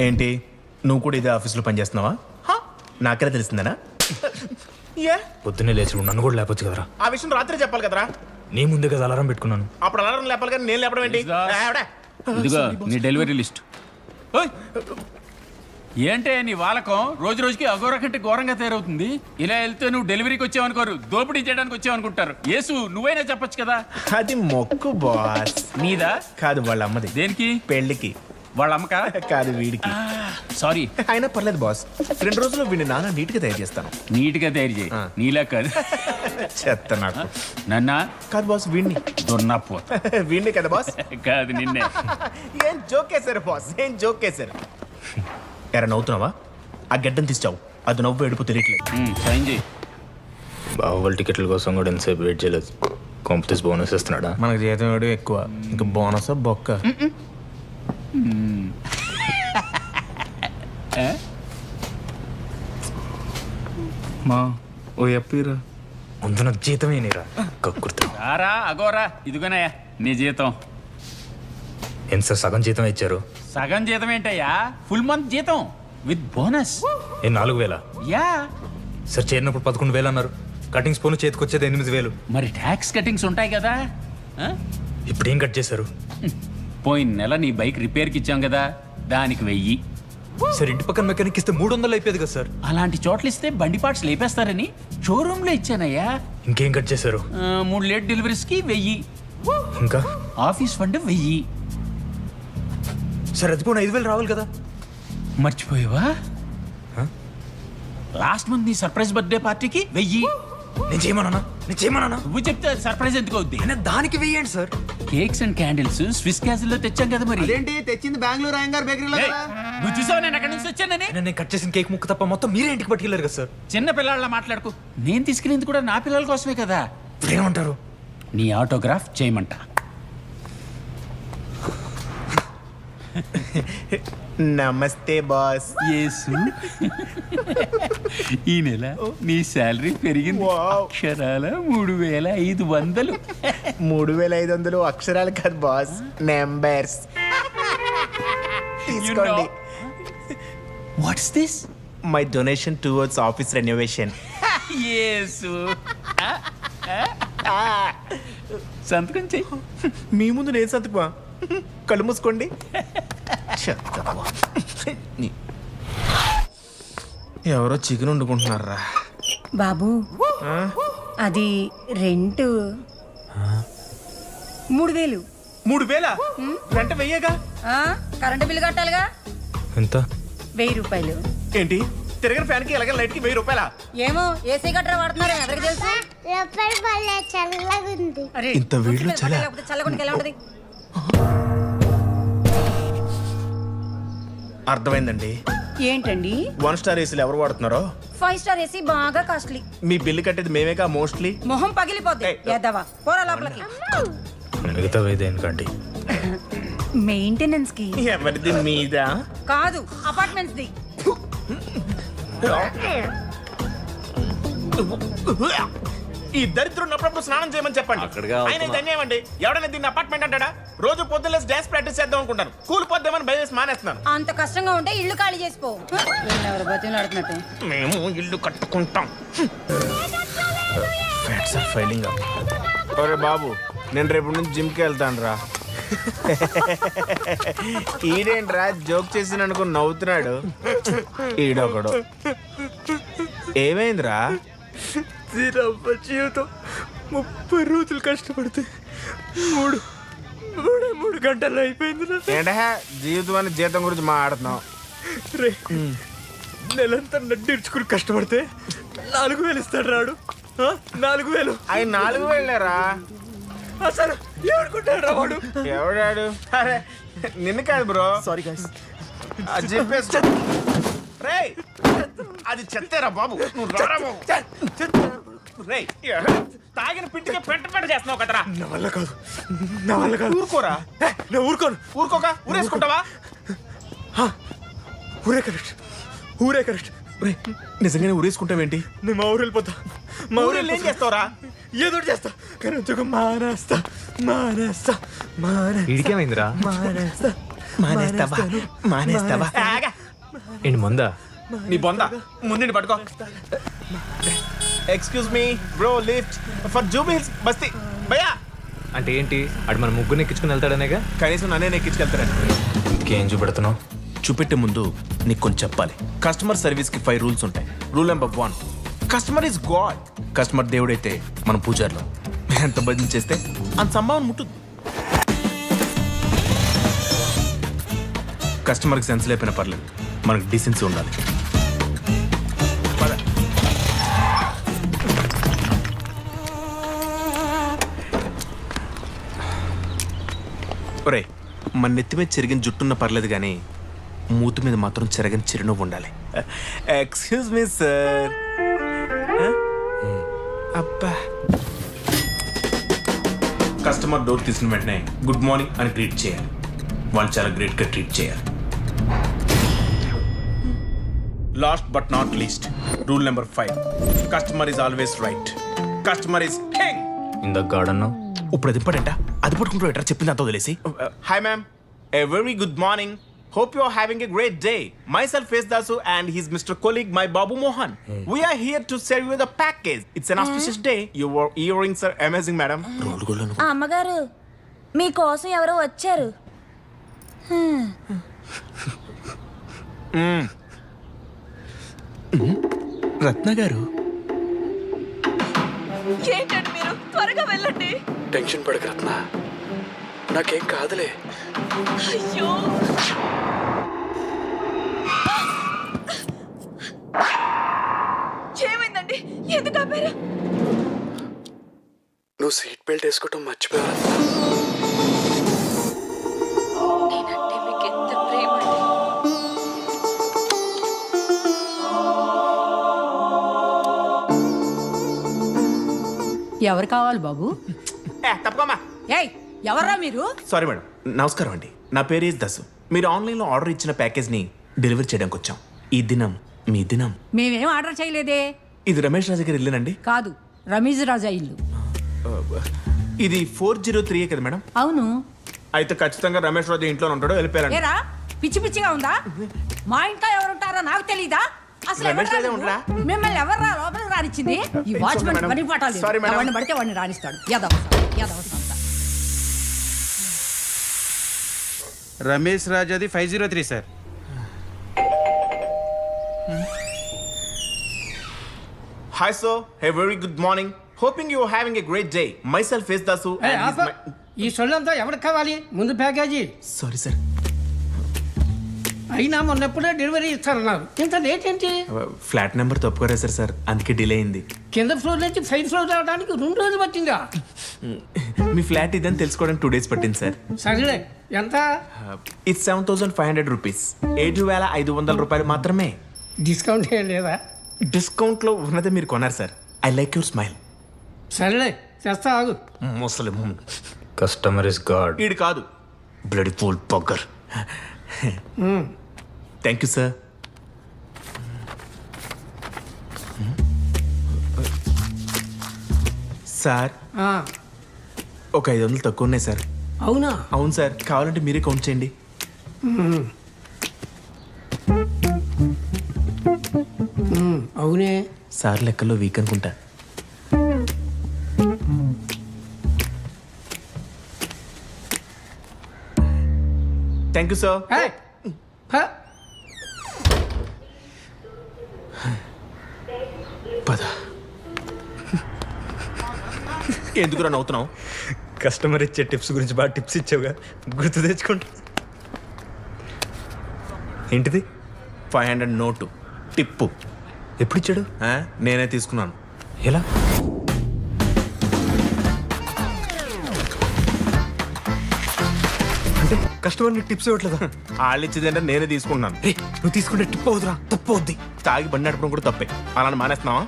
ఏంటి నువ్వు కూడా ఇదే ఆఫీస్లో పనిచేస్తున్నావా? నాకెలా తెలిసిందనా? పొద్దున్నే లేచి నన్ను కూడా లేపొచ్చు కదరా. ఆ విషయం రాత్రి చెప్పాలి కదరా. నీ ముందే కదా అలారం పెట్టుకున్నాను. అప్పుడు అలారం లేపాలి కానీ నేను లేపడం ఏంటి? ఇదిగో నీ డెలివరీ లిస్ట్. ఏంటే నీ వాలకం రోజు రోజుకి అఘోర కంటే ఘోరంగా తయారవుతుంది. ఇలా వెళ్తే నువ్వు డెలివరీకి వచ్చావనుకోరు, దోపిడీ చేయడానికి వచ్చావనుకుంటారు. యేసు నువ్వైనా చెప్పొచ్చు కదా. అది మొక్కు బాస్. నీదా? కాదు, వాళ్ళ అమ్మది. దేనికి? పెళ్ళికి. వాళ్ళ అమ్మకా? కాదు, వీడికి. సారీ. అయినా పర్లేదు బాస్, 2 రోజుల్లో వీడిని నాన్న నీట్గా తయారు చేస్తాను. నీట్గా తయారు చేయి. నీలా కాదు. చెత్త నాకు. నన్నా? కాదు బాస్, వీడిని. దొన్నప్పు. వీడిని కదా బాస్. కాదు, నిన్నే. ఏం జోకేశారు బాస్, ఏం జోకేశారు. ఎరా నవ్వుతున్నావా? ఆ గడ్డం తీసావు, అది నవ్వు ఎడుపు తెలియట్లేదు. సైన్ చేయి. బాహుబలి టికెట్ల కోసం కూడా ఎంతసేపు వెయిట్ చేయలేదు. కాంపిటీస్ బోనస్ ఇస్తున్నాడా? మనకు జీతం వేయడం ఎక్కువ, ఇంకా బోనస్ బొక్క. మా ఓ ఎప్పీరా ముందు నాకు జీతమే నీరా కక్కుర్తా. రారా అఘోరా, ఇదిగోనయ్యా నీ జీతం. ఎంత సార్ సగం జీతం ఇచ్చారు? సగం జీతం ఏంటయ్యా, ఫుల్ మంత్ జీతం విత్ బోనస్. 4,000? యా. సార్ చేరినప్పుడు 11,000 అన్నారు. కటింగ్స్ పోను చేతికి వచ్చేది 8,000. మరి ట్యాక్స్ కటింగ్స్ ఉంటాయి కదా. ఇప్పుడు ఏం కట్ చేశారు? పోయిన నెల నీ బైక్ రిపేర్కి ఇచ్చాం కదా, దానికి 1000. సార్ ఇంటి పక్కన మెకానిక్ ఇస్తే 300 అయిపోయేది కదా సార్. అలాంటి చోట్ల ఇస్తే బండి పార్ట్స్ లేపేస్తారని షోరూమ్ లో ఇచ్చానయ్యా. ఇంకేం కట్ చేశారు? 3 లేట్ డెలివరీస్ కి 1000. ఇంకా ఆఫీస్ ఫండ్ 1000. సార్ అది పోనీ 5,000 రావాలి కదా. మర్చిపోయావా? లాస్ట్ మంత్ నీ సర్ప్రైజ్ బర్త్డే పార్టీకి 1000. నేను చేయమన్నా నువ్వు చెప్తే సర్ప్రైజ్ ఎందుకు అవుద్ది? దానికి వెయ్యండి sir. Cakes and candles Swiss castle లో తెచ్చాం కదా. మరి అదేంటి తెచ్చింది బెంగళూరు అయ్యంగార్ బేకరీలో ఏయ్, నువ్వు చూసావా నేను ఎక్కడి నుంచి వచ్చానని? నేను కట్ చేసిన కేక్ ముక్క తప్ప మొత్తం మీరే ఇంటికి పట్టుకెళ్ళారు కదా సార్. చిన్న పిల్లల మాట్లాడుకు. నేను తీసుకునేది కూడా నా పిల్లల కోసమే కదా. ఇప్పుడు ఏమంటారు? నీ ఆటోగ్రాఫ్ చేయమంట. నమస్తే బాస్. యేసు, ఈ నెల నీ శాలరీ పెరిగింది. అక్షరాల 3,500. 3,500 అక్షరాలు కాదు బాస్, నెంబర్స్. తీసుకోండి. What's this? My donation towards office renovation. Yesu, సంతకం చెయ్యి. మీ ముందు నేను సంతకమా? కళ్ళు మూసుకోండి. ఎవరో చికెన్ వండుకుంటున్నారా బాబు? అది రెంట్ 3,000. 3,000? రెంట్ వెయ్యగా? కరెంటు బిల్లు కట్టాలిగా. ఎంత? 1000 రూపాయలు. ఏంటి తిరగని ఫ్యాన్ కి ఎలాగ లైట్ కి 1000 రూపాయలా? ఏమో ఏసీ గట్రా వాడుతున్నారు, ఎవరికి తెలుసు? అరే, ఇంత వేడిలో చలి. లేకపోతే చల్లకుండా ఎలా ఉంటది? అర్థమైందండి. ఏంటండి 1 స్టార్ ఏసీలు ఎవరు వాడుతున్నారో? 5 స్టార్ ఏసీ బాగా కాస్ట్లీ. మీ బిల్లు కట్టేది మేమేగా మోస్ట్లీ. మొహం పగిలిపోద్ది. ఎద్దవా పోరా లోపలికి. మిగతా వేదేనికండి. మెయింటెనెన్స్ కి. ఎవరిది మీద? కాదు, అపార్ట్మెంట్స్ ది. ఈ దరిద్రం ఉన్నప్పుడు స్నానం చేయమని చెప్పండి. ఆయన ధన్యమండి. ఎవడైనా దీన్ని అపార్ట్మెంట్ అంటాడా? రోజు పొద్దున్న డాన్స్ ప్రాక్టీస్ చేద్దాం అనుకుంటాను, కూల్ పోద్దామని భయం మానేస్తున్నాను. అంత కష్టంగా ఉంటే ఇల్లు ఖాళీ చేసిపో. ఎవరు బతిలాడుతున్నట్టు. మేము ఇల్లు కట్టుకుంటాం. Fats are filling up. ఒరే బాబు, నేను రేపు నుంచి జిమ్కి వెళ్తాను రా. ఈడేంట్రా జోక్ చేసి అనుకుని నవ్వుతున్నాడు. ఈడొకడు. ఏమైందిరా? జీవితం 30 రోజులు కష్టపడితే 3 గంటల్లో అయిపోయింది. ఏంటా జీవితం అని జీతం గురించి మాట్లాడుతున్నావు? నెలంతా నడ్డిర్చుకుని కష్టపడితే 4,000 ఇస్తాడు రాడు. 4,000? అవి 4,000రా. అసలు ఎవడుకుంటాడు రా వాడు? ఎవడాడు? అరే నిన్ను కాదు బ్రో. Sorry guys. అది చెప్పేసి రేయ్, అది చెత్తేరా బాబు. నువ్వు రారా బాబు. రేయ్, తాగిన పింటికే పెంట చేస్తున్నావు కదరా. నా వల్ల కాదు. ఊరుకోరా. నేను ఊరుకోక ఊరేసుకుంటావా? ఊరే కరెక్ట్. నిజంగానే ఊరేసుకుంటావేంటి? నేను మా ఊరు వెళ్ళిపోతా. మా ఊరు ఏం చేస్తావురా? ఏదో చేస్తా, కానీ ఉద్యోగం మానేస్తా. వీడికేమైందిరా? మానేస్తావా? ఏంటి మందా? నీ బొంద ముందు పట్టుకో. Excuse me bro, lift for Jubilee hills బస్తీ భయ్యా. అంటే ఏంటి? అటు మన ముగ్గురు ఎక్కించుకుని వెళ్తాడనేగా. కనీసం నన్నే ఎక్కించుకెళ్తారండి. ఇంకేం చూపెడుతున్నావు? చూపెట్టే ముందు నీకు కొంచెం చెప్పాలి. కస్టమర్ సర్వీస్ కి 5 రూల్స్ ఉంటాయి. Rule number 1, customer is God. Customer దేవుడైతే మనం పూజారిలో ఎంత భజన చేస్తే అంత సంభావన ముట్టుద్ది. కస్టమర్కి సెన్స్ లేకపోయినా పర్లేదు, మనకు డీసెన్సీ ఉండాలి. పద. ఒరేయ్, మన నెత్తి మీద చెరిగిన జుట్టున్న పర్లేదు కానీ మూతి మీద మాత్రం చెరగని చిరునవ్వు ఉండాలి. Excuse me sir. అబ్బా. కస్టమర్ డోర్ తీసిన వెంటనే గుడ్ మార్నింగ్ అని ట్రీట్ చేయాలి. వాళ్ళు చాలా గ్రేట్గా ట్రీట్ చేయాలి. Last but not least, rule number 5, customer is always right. Customer is king. ఇందాక గాడన్నావు. ఇప్పుడు అది ఇంపార్టెంట. అది పట్టుకుంటూ ఎట్రా చెప్పింది అంతా వదిలేసి. Hi ma'am, a very good morning. Hope you are having a great day. Myself is Dasu and he's Mr. Colleague, my Babu Mohan. We are here to serve you the package. It's an auspicious day. Your earrings are amazing, madam. అమ్మగారు మీకోసం ఎవరో వచ్చారు. రత్న గారు. ఏంటండి మీరు? త్వరగా వెళ్ళండి. Tension పడక రత్న, నాకేం కాదులే. అయ్యో, ఏమైందండి? ఎందుకు ఆపారు? నువ్వు సీట్ బెల్ట్ వేసుకోవటం మర్చిపోయావు. నేనంటే మీకు ఎంత ప్రేమ అండి. ఎవరు కావాలి బాబు? తప్పకమ్మా. ఏయ్, ఎవర్రా మీరు? Sorry madam. నమస్కారం అండి, నా పేరు ఈజ్ దసు. మీరు ఆన్లైన్లో ఆర్డర్ ఇచ్చిన ప్యాకేజ్ని డెలివరీ చేయడానికి వచ్చాం. ఈ దినం మీ దినం. మేమేం ఆర్డర్ చేయలేదే. ఇది రమేష్ రాజు గారి ఇల్లేనండి? కాదు, రమీజ్ రాజా ఇల్లు. ఇది 403 కదా మేడం? అవును. అయితే ఖచ్చితంగా రమేష్ రాజు ఇంట్లో ఉంటాడో వెళ్ళిపోయారండి. ఏరా, పిచ్చి పిచ్చిగా ఉందా? మా ఇంట్లో ఎవరుంటారో నాకు తెలీదా? అసలు రమేష్ ఎవర్రా రాజే నువ్వు? ఉండరా? మిమ్మల్ని ఎవర్రా లోపలికి రానిచ్చింది? ఈ వాచ్మెన్ మేడం. పని పాఠాలు Sorry మేడం. ఎవరిని పడితే వాడిని రాణిస్తాడు. యాదవ రమేష్ రాజాది 503 sir. Hi sir, a very good morning. Hoping you are having a great day. Myself is Dasu and he's my... ఈ సొల్లంతా ఎవరికి కావాలి? ముందు ప్యాకేజీ. Sorry sir. అయినా మొన్నప్పుడే డెలివరీ ఇస్తారన్నారు, ఇంత లేట్ ఏంటి? ఫ్లాట్ నెంబర్ తప్పుగా రాశారు సార్, అందుకే డిలే అయింది. కింద ఫ్లోర్ నుంచి 5th ఫ్లోర్ రావడానికి 2 రోజులు పట్టిందా? మీ ఫ్లాట్ ఇదని తెలుసుకోవడానికి 2 days పట్టింది సార్. సరేలే, ఎంత? ఇది 7,500 రూపీస్. 7,500 రూపాయలు మాత్రమే. డిస్కౌంట్ ఏం లేదా? డిస్కౌంట్లో ఉన్నదే మీరు కొన్నారు sir. I like your smile. సరేలే, చేస్తా ఆగు. ముసలి కస్టమర్ ఇస్ గాడ్. ఈడు కాదు, బ్లడీ ఫుల్ పగ్గర్. Thank you sir. సార్, ఆ, ఒక 500 తక్కువ ఉన్నాయి సార్. అవునా? అవును సార్, కావాలంటే మీరే కౌంట్ చేయండి. అవునే. సార్ లెక్కల్లో వీక్ అనుకుంటా. Thank you sir. ఏయ్, హ, పద. ఎందుకురా నవ్వుతున్నావు? కస్టమర్ ఇచ్చే టిప్స్ గురించి బాగా టిప్స్ ఇచ్చావుగా, గుర్తు తెచ్చుకుంటా. ఏంటిది? 500 నోటు టిప్పు. ఎప్పుడు ఇచ్చాడు? నేనే తీసుకున్నాను. ఎలా? అంటే కస్టమర్ని టిప్స్ ఇవ్వట్లేదా? వాళ్ళు ఇచ్చేదంటే నేనే తీసుకున్నాను. రే, నువ్వు తీసుకుంటే టిప్ అవుతురా, తప్పు అవుద్ది. తాగి బండి నడపడం కూడా తప్పే. అలానే మానేస్తున్నావా?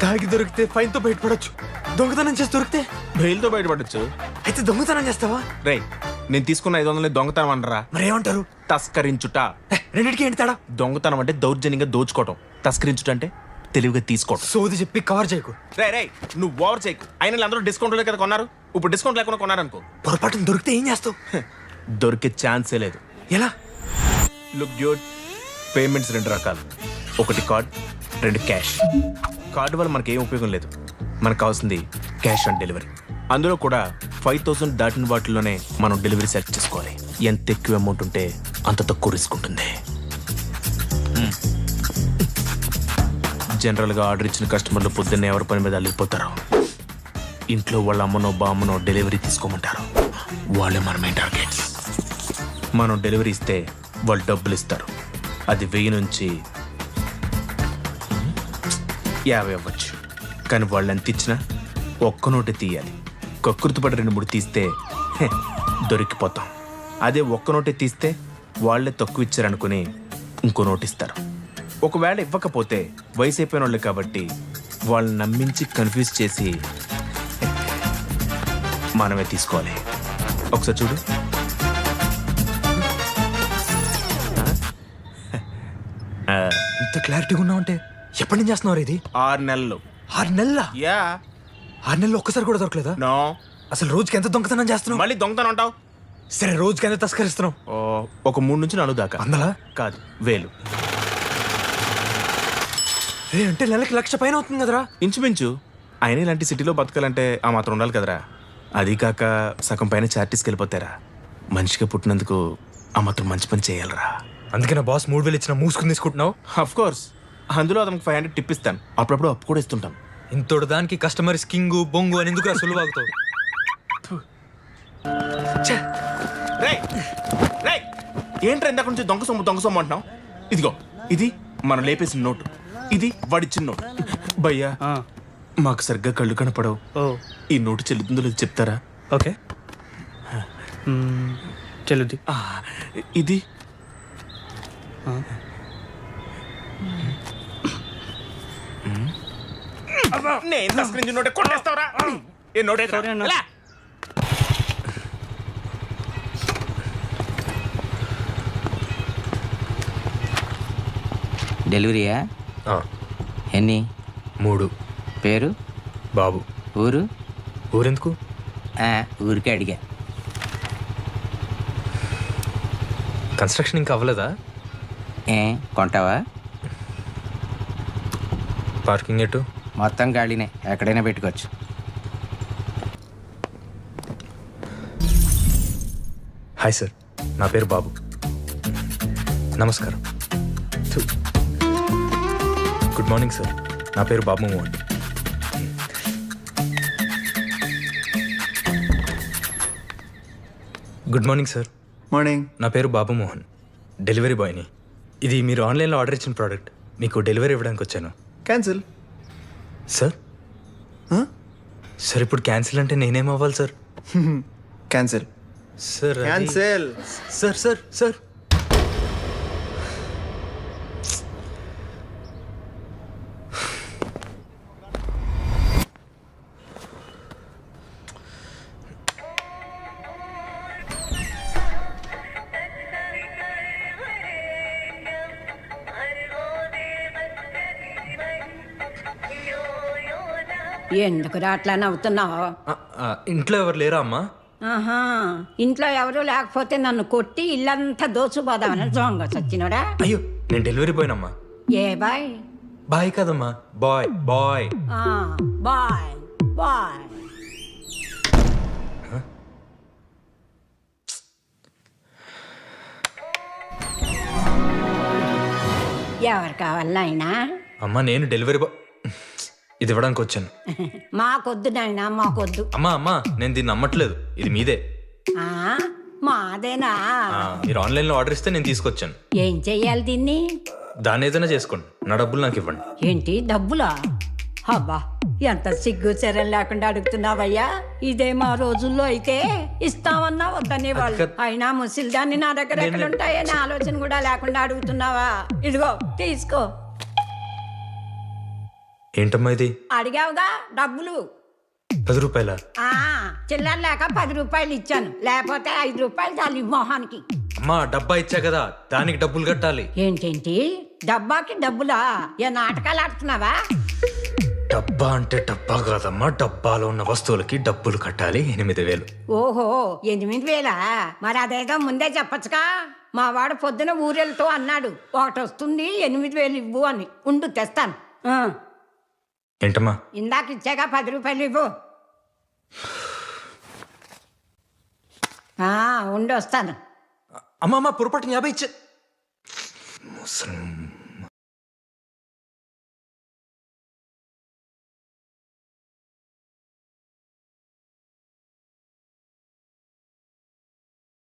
తాగి దొరికితే ఫైన్తో బయటపడొచ్చు, దొంగతనం చేసి దొరికితే బెయిల్తో బయటపడచ్చు. అయితే దొంగతనం చేస్తావా? రే, నేను తీసుకున్న 500 దొంగతనం అనరా? మరి ఏమంటారు? తస్కరించుట. రెండింటికి ఏంటి తేడా? దొంగతనం అంటే దౌర్జన్యంగా దోచుకోవటం, తస్కరించుట అంటే తెలివిగా తీసుకోవటం. సోది చెప్పి కవర్ చేయకు. రే, నువ్వు ఓవర్ చేయకు. అయినా అందరూ డిస్కౌంట్ కదా కొన్నారు, ఇప్పుడు డిస్కౌంట్ లేకుండా కొన్నారనుకో, పొరపాటున దొరికితే ఏం చేస్తావు? దొరికే ఛాన్సే లేదు. ఎలా? లుక్ డ్యూడ్, పేమెంట్స్ 2 రకాలు, ఒకటి కార్డ్, 2 క్యాష్. కార్డు వల్ల మనకి ఏం ఉపయోగం లేదు, మనకు కావాల్సింది క్యాష్ ఆన్ డెలివరీ. అందులో కూడా 5000 దాటిన వాటిల్లోనే మనం డెలివరీ సెలెక్ట్ చేసుకోవాలి. ఎంత ఎక్కువ అమౌంట్ ఉంటే అంత తక్కువ రిస్క్ ఉంటుంది. జనరల్గా ఆర్డర్ ఇచ్చిన కస్టమర్లు పొద్దున్నే ఎవరి పని మీద వెళ్ళిపోతారు. ఇంట్లో వాళ్ళ అమ్మనో బామ్మనో డెలివరీ తీసుకోమంటారు. వాళ్ళే మన మెయిన్ టార్గెట్స్. మనం డెలివరీ ఇస్తే వాళ్ళు డబ్బులు ఇస్తారు. అది 1000 నుంచి 50 అవ్వచ్చు. కానీ వాళ్ళు ఎంత ఇచ్చినా ఒక్క నోటే తీయాలి. కక్కుర్తిపడి 2-3 తీస్తే దొరికిపోతాం. అదే ఒక్క నోటే తీస్తే వాళ్ళే తక్కువ ఇచ్చారనుకుని ఇంకో నోటు ఇస్తారు. ఒకవేళ ఇవ్వకపోతే వయసు అయిపోయిన వాళ్ళు కాబట్టి వాళ్ళని నమ్మించి కన్ఫ్యూజ్ చేసి మనమే తీసుకోవాలి. ఒకసారి చూడు. ఇంత క్లారిటీగా ఉన్నావంటే ఎప్పటి నుంచి చేస్తున్నావు ఇది? 6 నెలలు. 6 నెలల? యా. 6 నెలలు ఒక్కసారి కూడా దొరకలేదా? నో. అసలు రోజుకి ఎంత దొంగతనం చేస్తున్నావు? మళ్ళీ దొంగతనం అంటావు? సరే రోజుకి ఎంత తస్కరిస్తున్నావు? ఒక 3 నుంచి 4 దాకా. 100? కాదు, 1000. అంటే నెలకి 1,00,000 పైన అవుతుంది కదరా? ఇంచుమించు. ఆయన ఇలాంటి సిటీలో బతకాలంటే ఆ మాత్రం ఉండాలి కదరా. అది కాక సగం పైన చార్టీస్కి వెళ్ళిపోతారా. మనిషిగా పుట్టినందుకు ఆ మాత్రం మంచి పని చేయాలరా. అందుకే నా బాస్ 3,000 ఇచ్చిన మూసుకుని తీసుకుంటున్నావు. Of course. అందులో అతనికి 500 టిప్ ఇస్తాను. అప్పుడప్పుడు అప్పు కూడా ఇస్తుంటాం. ఇంతోడు దానికి కస్టమర్ కింగు బొంగు అని ఎందుకు సులువు ఆగుతావు? ఏంట్రా ఇందాక నుంచి దొంగ సొమ్ము అంటున్నావు? ఇదిగో, ఇది మనం లేపేసిన నోటు, ఇది వాడిచ్చిన నోటు. భయ్యా, మాకు సరిగ్గా కళ్ళు కనపడవు. ఈ నోటు చెల్లుతుందో లేదు చెప్తారా? ఓకే చెల్లుది. ఇది నేను తస్కరించిన నోటే కొట్టేస్తావరా? ఏ నోటే డెలివరీయా? ఎన్ని? 3. పేరు? బాబు. ఊరు? ఊరెందుకు? ఊరికే అడిగా. కన్స్ట్రక్షన్ ఇంకా అవ్వలేదా? కొంటావా? పార్కింగ్ ఎటు? మొత్తం ఖాళీనే, ఎక్కడైనా పెట్టుకోవచ్చు. హాయ్ సార్, నా పేరు బాబు. నమస్కారం. గుడ్ మార్నింగ్ సార్, నా పేరు Babu Mohan. Good morning sir. Morning. నా పేరు బాబు మోహన్, డెలివరీ బాయ్ని. ఇది మీరు ఆన్లైన్లో ఆర్డర్ ఇచ్చిన ప్రోడక్ట్ మీకు డెలివరీ ఇవ్వడానికి వచ్చాను. క్యాన్సిల్. సార్ సార్ ఇప్పుడు క్యాన్సిల్ అంటే నేనేం అవ్వాలి sir? Cancel. Sir cancel. Sir sir sir ఎందుకురా అట్లా నవ్వుతున్నావు? ఇంట్లో ఎవరు లేరా అమ్మా? ఆహా, ఇంట్లో ఎవరు లేకపోతే నన్ను కొట్టి ఇల్లంతా దోచుపోదామని దొంగ సచ్చినోడా. అయ్యో, నేను డెలివరీ బాయ్ అమ్మా. ఏ బాయ్? బాయ్ కదమ్మా, బాయ్ బాయ్. Boy boy. ఎవరు కావాలి నాయనా? అమ్మా నేను డెలివరీ బాయ్, ఇది ఇవ్వడానికి వచ్చాను. మాకొద్దు నాయనా, మాకొద్దు. అమ్మా అమ్మా, నేను దీన్ని నమ్మట్లేదు, ఇది మీదే. మాదేనా? మీరు ఆన్లైన్లో ఆర్డర్ ఇస్తే నేను తీసుకొచ్చాను. ఏం చెయ్యాలి దీన్ని? దాన్ని ఏదైనా చేసుకోండి, నా డబ్బులు నాకు ఇవ్వండి. ఏంటి డబ్బులా? అబ్బా, ఎంత సిగ్గు చర్యలు లేకుండా అడుగుతున్నావయ్యా. ఇదే మా రోజుల్లో అయితే ఇస్తామన్నా వద్దనే వాళ్ళు. అయినా ముసిల్దాన్ని నా దగ్గర ఎక్కడుంటాయనే ఆలోచన కూడా లేకుండా అడుగుతున్నావా? ఇదిగో తీసుకో. ఏంటమ్మా ఇది? అడిగావుగా డబ్బులు. 10 రూపాయలా? చిల్లర లేక 10 రూపాయలు ఇచ్చాను, లేకపోతే 5 రూపాయలు చాలు మొహానికి. అమ్మా డబ్బా ఇచ్చా కదా, దానికి డబ్బులు కట్టాలి. ఏంటేంటి డబ్బాకి డబ్బులా? ఏ నాటకాలు ఆడుతున్నావా? డబ్బా అంటే డబ్బా కాదమ్మా, డబ్బాలో ఉన్న వస్తువులకి డబ్బులు కట్టాలి 8,000. ఓహో 8,000 మరి అదేదో ముందే చెప్పచ్చుగా. మా వాడు పొద్దున ఊరెళ్తూ అన్నాడు, ఒకటి వస్తుంది 8,000 ఇవ్వు అని. ఉండు తెస్తాను. ఆ, ఏంటమ్మా? ఇందాక ఇచ్చాగా 10 రూపాయలు ఇవ్వు. ఉండి వస్తాను. అమ్మా పొరపాటుని 50 ఇచ్చే. ముసలి